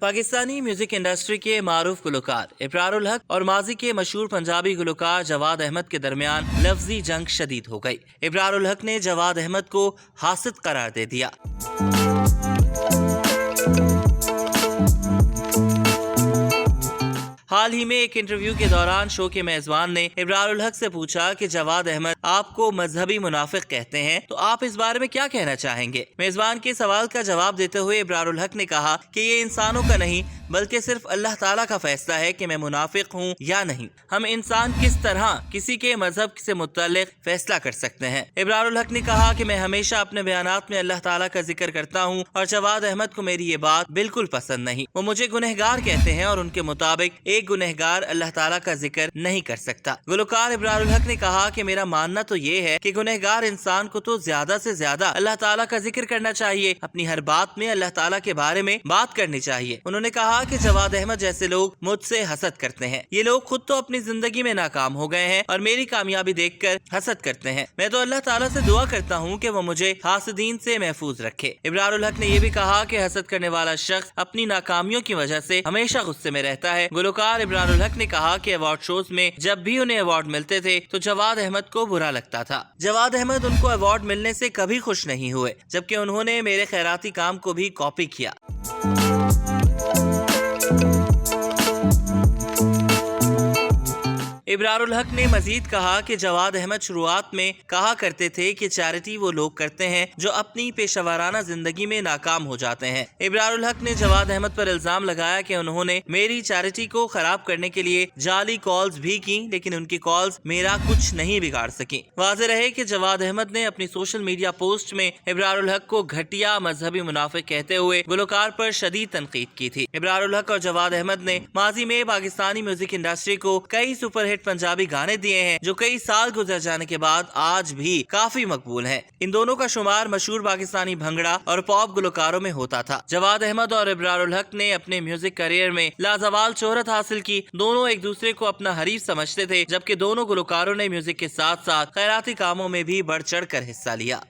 Pakistani music industry के मारूफ गुलकार इब्रारुल हक और माजी के मशहूर पंजाबी गुलकार जवाद अहमद के दरमियान लफ्जी जंग शदीद हो गई। इब्रारुल हक ने जवाद अहमद को हासिद करार दे दिया। हाल ही में एक इंटरव्यू के दौरान शो के मेजबान ने इब्रारुल हक से पूछा कि जवाद अहमद आपको मजहबी मुनाफिक कहते हैं, तो आप इस बारे में क्या कहना चाहेंगे। मेजबान के सवाल का जवाब देते हुए इब्रारुल हक ने कहा कि ये इंसानों का नहीं बल्कि सिर्फ अल्लाह ताला का फैसला है कि मैं मुनाफिक हूँ या नहीं। हम इंसान किस तरह किसी के मजहब से मुतल्लिक फैसला कर सकते हैं। इब्रारुल हक ने कहा कि मैं हमेशा अपने बयानात में अल्लाह ताला का जिक्र करता हूँ और जवाद अहमद को मेरी ये बात बिल्कुल पसंद नहीं। वो मुझे गुनहगार कहते हैं और उनके मुताबिक एक गुनहगार अल्लाह ताला का जिक्र नहीं कर सकता। गुलकार इब्रारुल हक ने कहा कि मेरा मानना तो ये है कि गुनहगार इंसान को तो ज्यादा से ज्यादा अल्लाह ताला का जिक्र करना चाहिए, अपनी हर बात में अल्लाह ताला के बारे में बात करनी चाहिए। उन्होंने कहा कि जवाद अहमद जैसे लोग मुझसे हसद करते हैं। ये लोग खुद तो अपनी जिंदगी में नाकाम हो गए हैं और मेरी कामयाबी देखकर हसद करते हैं। मैं तो अल्लाह ताला से दुआ करता हूँ कि वो मुझे हासिदीन से महफूज रखे। इब्रारुल हक ने यह भी कहा कि हसद करने वाला शख्स अपनी नाकामियों की वजह से हमेशा गुस्से में रहता है। गुलकार इब्रारुल हक ने कहा कि अवार्ड शोज में जब भी उन्हें अवार्ड मिलते थे तो जवाद अहमद को बुरा लगता था। जवाद अहमद उनको अवार्ड मिलने से कभी खुश नहीं हुए, जबकि उन्होंने मेरे खैराती काम को भी कॉपी किया। इब्रारुल हक ने मजीद कहा कि जवाद अहमद शुरुआत में कहा करते थे कि चैरिटी वो लोग करते हैं जो अपनी पेशेवराना जिंदगी में नाकाम हो जाते हैं। इब्रारुल हक ने जवाद अहमद पर इल्जाम लगाया कि उन्होंने मेरी चैरिटी को खराब करने के लिए जाली कॉल्स भी की, लेकिन उनकी कॉल्स मेरा कुछ नहीं बिगाड़ सकी। वाज़ेह रहे कि जवाद अहमद ने अपनी सोशल मीडिया पोस्ट में इब्रारुल हक को घटिया मजहबी मुनाफिक कहते हुए गुलकार पर शदीद तनकीद की थी। इब्रारुल हक और जवाद अहमद ने माजी में पाकिस्तानी म्यूजिक इंडस्ट्री को कई सुपरहिट पंजाबी गाने दिए हैं जो कई साल गुजर जाने के बाद आज भी काफी मकबूल हैं। इन दोनों का शुमार मशहूर पाकिस्तानी भंगड़ा और पॉप गुलकारों में होता था। जवाद अहमद और इब्रारुल हक ने अपने म्यूजिक करियर में लाजवाल शोहरत हासिल की। दोनों एक दूसरे को अपना हरीफ समझते थे, जबकि दोनों गुलकारों ने म्यूजिक के साथ साथ खैराती कामों में भी बढ़ चढ़ कर हिस्सा लिया।